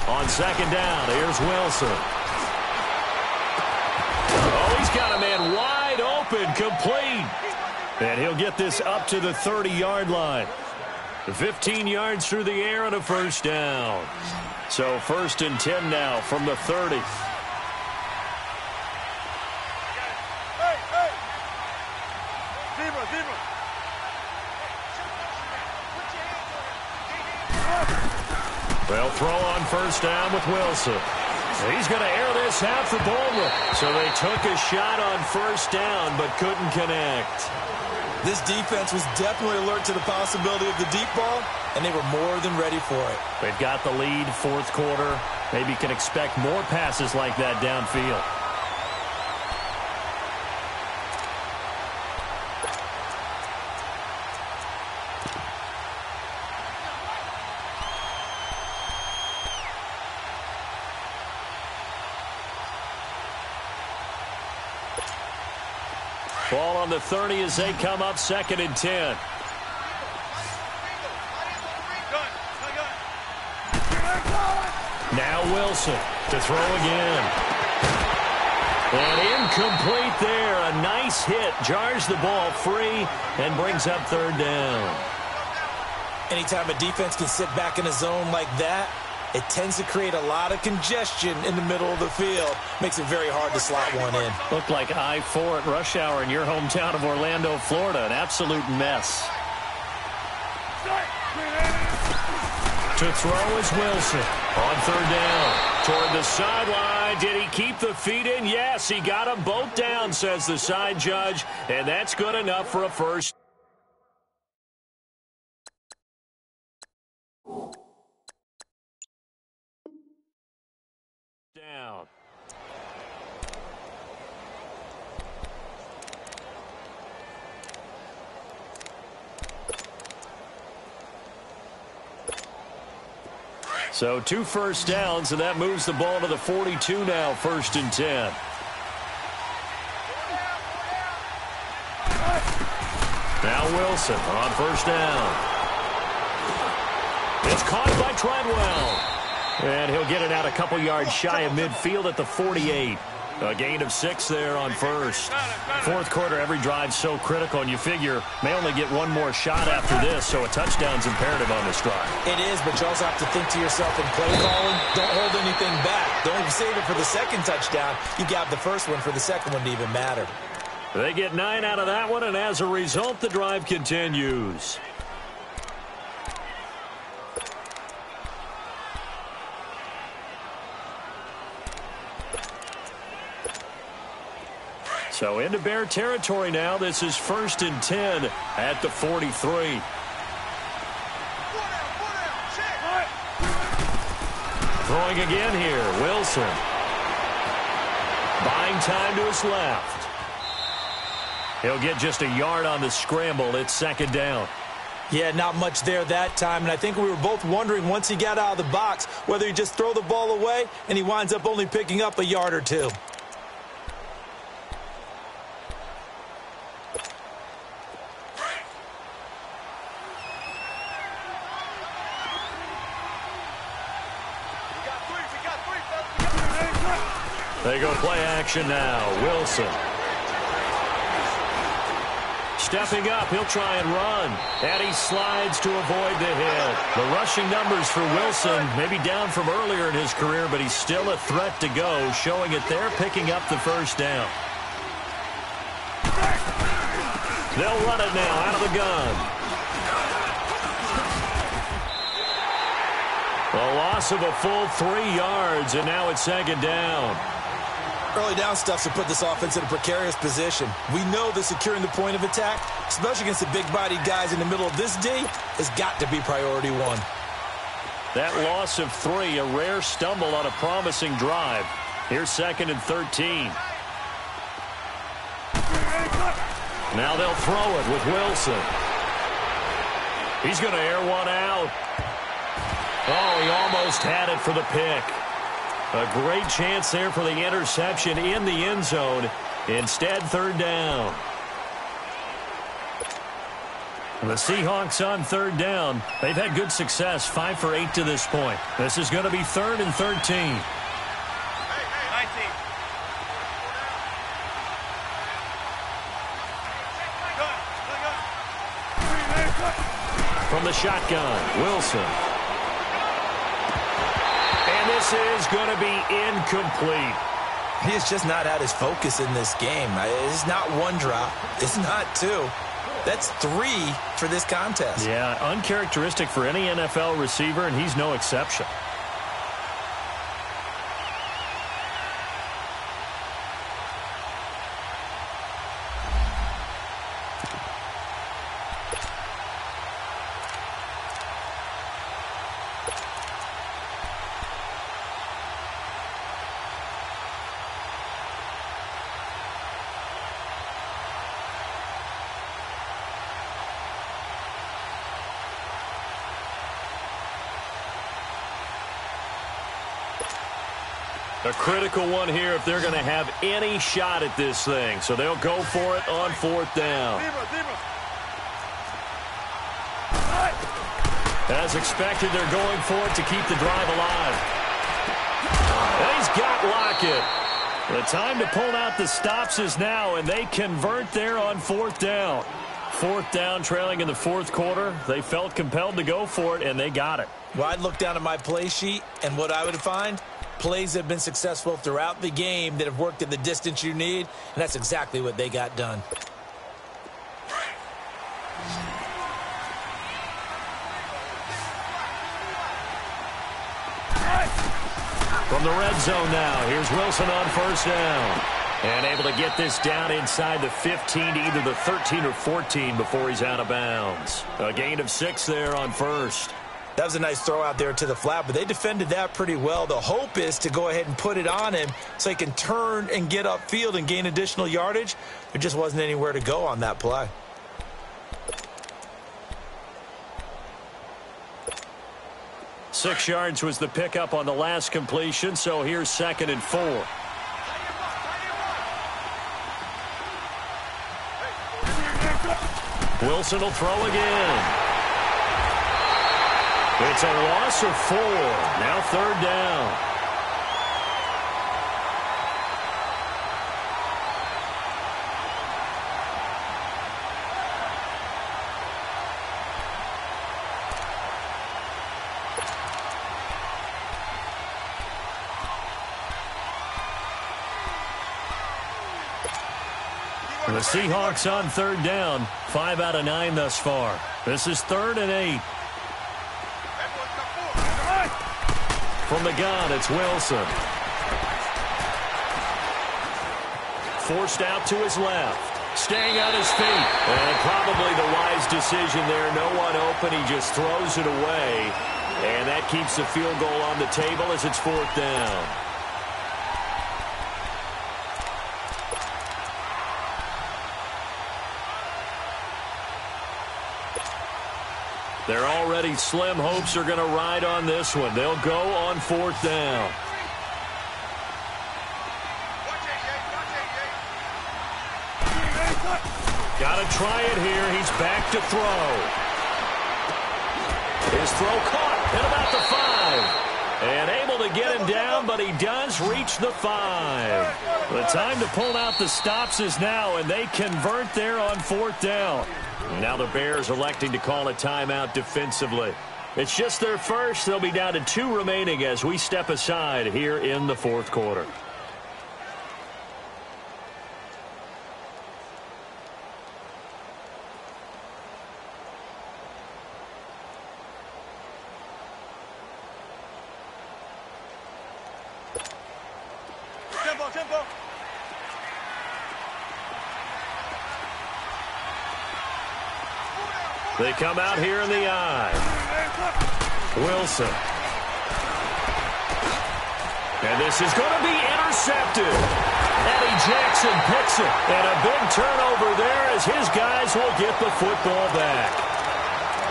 On second down, here's Wilson. Oh, he's got a man wide open, complete. And he'll get this up to the 30-yard line. 15 yards through the air and a first down. So 1st and 10 now from the 30. They'll throw on first down with Wilson. He's going to air this out for Bowman. So they took a shot on first down but couldn't connect. This defense was definitely alert to the possibility of the deep ball, and they were more than ready for it. They've got the lead, 4th quarter. Maybe can expect more passes like that downfield. Ball on the 30 as they come up 2nd and 10. Now Wilson to throw again. And incomplete there. A nice hit. Jars the ball free and brings up 3rd down. Anytime a defense can sit back in a zone like that, it tends to create a lot of congestion in the middle of the field. Makes it very hard to slot one in. Looked like I-4 at rush hour in your hometown of Orlando, Florida. An absolute mess. To throw is Wilson on 3rd down. Toward the sideline. Did he keep the feet in? Yes, he got them both down, says the side judge. And that's good enough for a first down. So 2 first downs, and that moves the ball to the 42 now, 1st and 10. Now Wilson on first down. It's caught by Treadwell. And he'll get it out a couple yards shy of midfield at the 48. A gain of 6 there on first. 4th quarter, every drive so critical, and you figure may only get one more shot after this, so a touchdown's imperative on this drive. It is, but you also have to think to yourself in play calling, don't hold anything back. Don't save it for the second touchdown. You got the first one for the second one to even matter. They get 9 out of that one, and as a result, the drive continues. So into Bear territory now. This is 1st and 10 at the 43. Throwing again here, Wilson. Buying time to his left. He'll get just a yard on the scramble. It's 2nd down. Yeah, not much there that time, and I think we were both wondering once he got out of the box whether he'd just throw the ball away, and he winds up only picking up a yard or 2. They go play action now. Wilson. Stepping up, he'll try and run. And he slides to avoid the hit. The rushing numbers for Wilson maybe down from earlier in his career, but he's still a threat to go, showing it there, picking up the first down. They'll run it now out of the gun. A loss of a full 3 yards, and now it's 2nd down. Early down stuff to put this offense in a precarious position. We know that securing the point of attack, especially against the big-bodied guys in the middle of this D, has got to be priority 1. That loss of 3, a rare stumble on a promising drive. Here's 2nd and 13. Now they'll throw it with Wilson. He's going to air one out. Oh, he almost had it for the pick. A great chance there for the interception in the end zone. Instead, 3rd down. The Seahawks on third down. They've had good success, 5 for 8 to this point. This is going to be 3rd and 13. From the shotgun, Wilson. And this is going to be incomplete. He has just not had his focus in this game. It's not one drop. It's not two. That's 3 for this contest. Yeah, uncharacteristic for any NFL receiver, and he's no exception. A critical one here if they're going to have any shot at this thing. So they'll go for it on 4th down. As expected, they're going for it to keep the drive alive. And he's got Lockett. The time to pull out the stops is now, and they convert there on 4th down. 4th down, trailing in the 4th quarter. They felt compelled to go for it, and they got it. Well, I'd look down at my play sheet, and what I would find, plays have been successful throughout the game that have worked in the distance you need, and that's exactly what they got done. From the red zone now, here's Wilson on 1st down. And able to get this down inside the 15 to either the 13 or 14 before he's out of bounds. A gain of 6 there on 1st. That was a nice throw out there to the flat, but they defended that pretty well. The hope is to go ahead and put it on him so he can turn and get upfield and gain additional yardage. There just wasn't anywhere to go on that play. Six yards was the pickup on the last completion, so here's 2nd and 4. Wilson will throw again. It's a loss of 4. Now 3rd down. The Seahawks on 3rd down. 5 out of 9 thus far. This is 3rd and 8. From the gun, it's Wilson. Forced out to his left. Staying on his feet. And probably the wise decision there. No one open. He just throws it away. And that keeps the field goal on the table as it's 4th down. Their already slim hopes are going to ride on this one. They'll go on 4th down. Got to try it here. He's back to throw. His throw caught at about the 5. And able to get him down, but he does reach the 5. The time to pull out the stops is now, and they convert there on 4th down. Now the Bears electing to call a timeout defensively. It's just their first. They'll be down to 2 remaining as we step aside here in the 4th quarter. Tempo. They come out here in the eye. Wilson. And this is going to be intercepted. Eddie Jackson picks it. And a big turnover there as his guys will get the football back.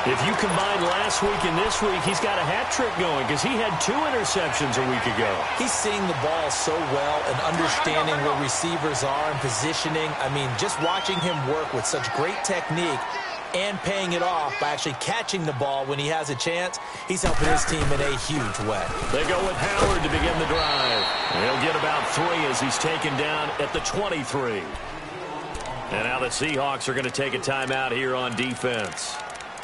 If you combine last week and this week, he's got a hat trick going because he had 2 interceptions a week ago. He's seeing the ball so well and understanding where receivers are and positioning. I mean, just watching him work with such great technique, and paying it off by actually catching the ball when he has a chance. He's helping his team in a huge way. They go with Howard to begin the drive. He'll get about 3 as he's taken down at the 23. And now the Seahawks are going to take a timeout here on defense.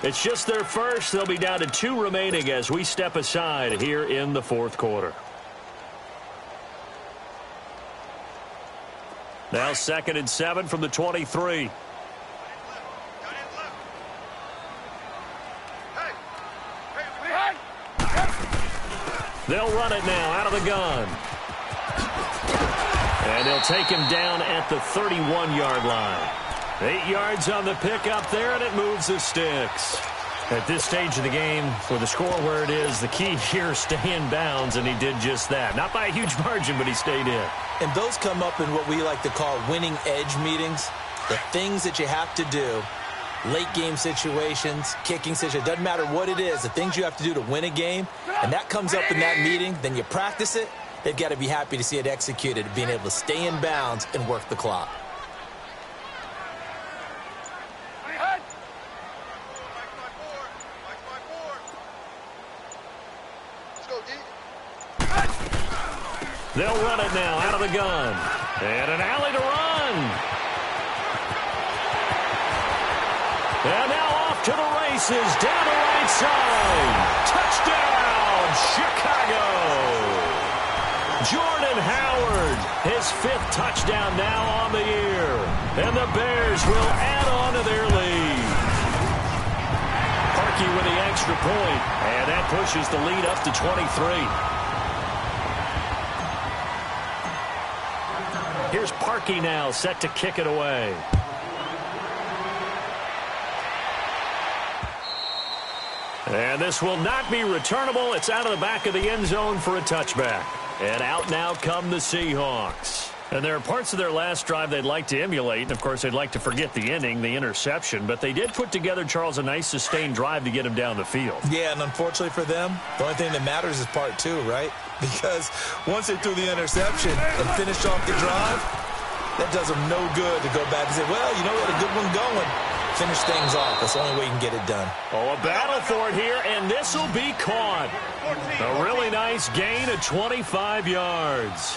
It's just their first. They'll be down to 2 remaining as we step aside here in the fourth quarter. Now 2nd and 7 from the 23. They'll run it now out of the gun. And they'll take him down at the 31-yard line. 8 yards on the pickup there, and it moves the sticks. At this stage of the game, for the score where it is, the key here is stay in bounds, and he did just that. Not by a huge margin, but he stayed in. And those come up in what we like to call winning edge meetings. The things that you have to do, late game situations, kicking situations, doesn't matter what it is, the things you have to do to win a game, and that comes up in that meeting, then you practice it. They've got to be happy to see it executed, being able to stay in bounds and work the clock. They'll run it now out of the gun. And an alley to run. And now off to the races, down the right side. Touchdown, Chicago. Jordan Howard, his 5th touchdown now on the year. And the Bears will add on to their lead. Parkey with the extra point, and that pushes the lead up to 23. Here's Parkey now, set to kick it away. And this will not be returnable. It's out of the back of the end zone for a touchback. And out now come the Seahawks. And there are parts of their last drive they'd like to emulate. And, of course, they'd like to forget the ending, the interception. But they did put together, Charles, a nice sustained drive to get him down the field. Yeah, and unfortunately for them, the only thing that matters is part 2, right? Because once they threw the interception and finished off the drive, that does them no good to go back and say, well, you know, we had a good one going. Finish things off. That's the only way you can get it done. Oh, a battle for it here, and this will be caught. A really nice gain of 25 yards.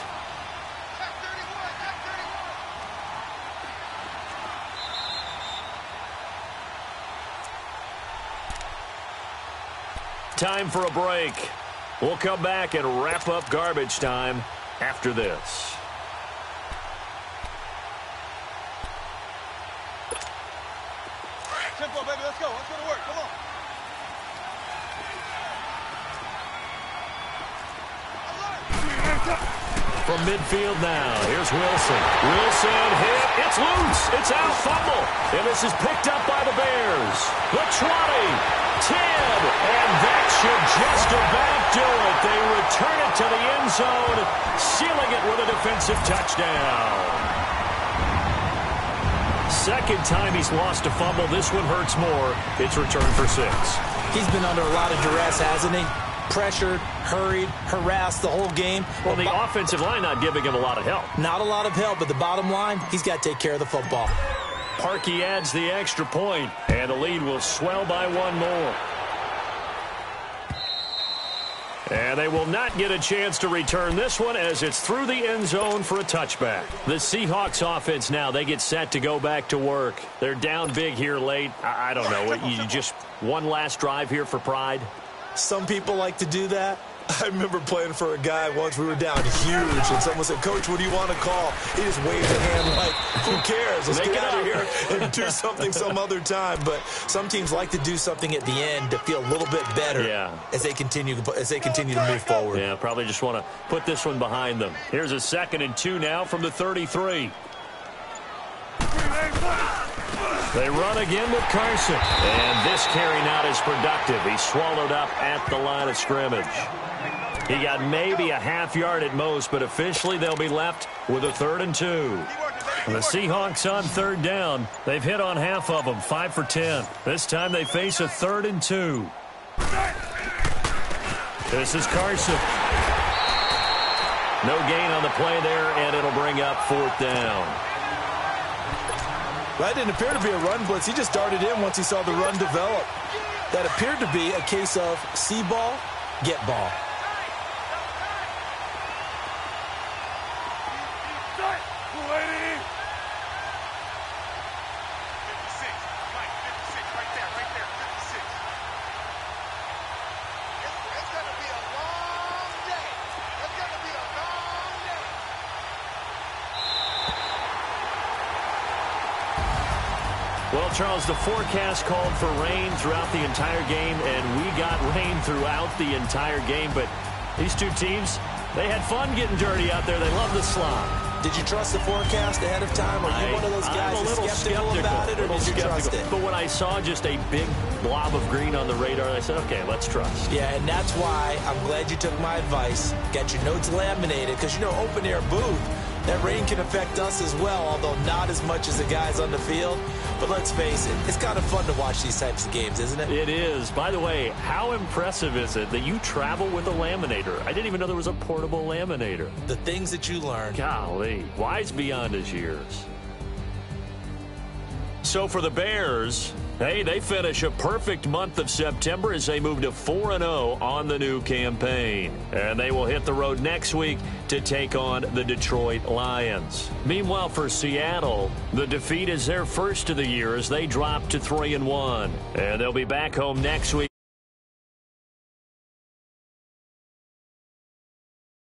Time for a break. We'll come back and wrap up garbage time after this. Tempo, baby, let's go. Let's go to work. Come on. From midfield now, here's Wilson. Wilson hit. It's loose. It's out. Fumble. And this is picked up by the Bears. The 20, 10, and that should just about do it. They return it to the end zone, sealing it with a defensive touchdown. Second time he's lost a fumble. This one hurts more. It's returned for 6. He's been under a lot of duress, hasn't he? Pressured, hurried, harassed the whole game. Well, the offensive line not giving him a lot of help. Not a lot of help, but the bottom line, he's got to take care of the football. Parkey adds the extra point, and the lead will swell by 1 more. And they will not get a chance to return this one as it's through the end zone for a touchback. The Seahawks offense now, they get set to go back to work. They're down big here late. I don't know. You just one last drive here for pride? Some people like to do that. I remember playing for a guy once. We were down huge, and someone said, "Coach, what do you want to call?" He just waved a hand like, "Who cares? Let's get out of here and do something some other time." But some teams like to do something at the end to feel a little bit better as they continue to move forward. Yeah, probably just want to put this one behind them. Here's a 2nd and 2 now from the 33. They run again with Carson. And this carry not as productive. He's swallowed up at the line of scrimmage. He got maybe a half yard at most, but officially they'll be left with a 3rd and 2. And the Seahawks on 3rd down. They've hit on half of them, 5 for 10. This time they face a 3rd and 2. This is Carson. No gain on the play there, and it'll bring up 4th down. That didn't appear to be a run blitz. He just darted in once he saw the run develop. That appeared to be a case of see ball, get ball. Well, Charles, the forecast called for rain throughout the entire game, and we got rain throughout the entire game. But these two teams, they had fun getting dirty out there. They love the slop. Did you trust the forecast ahead of time? Are you one of those guys that's skeptical about it, or did you trust it? But when I saw just a big blob of green on the radar, I said, okay, let's trust. Yeah, and that's why I'm glad you took my advice. Got your notes laminated, because, you know, open-air booth, that rain can affect us as well, although not as much as the guys on the field. But let's face it, it's kind of fun to watch these types of games, isn't it? It is. By the way, how impressive is it that you travel with a laminator? I didn't even know there was a portable laminator. The things that you learn. Golly, wise beyond his years. So for the Bears, hey, they finish a perfect month of September as they move to 4-0 on the new campaign. And they will hit the road next week to take on the Detroit Lions. Meanwhile, for Seattle, the defeat is their first of the year as they drop to 3-1. And they'll be back home next week.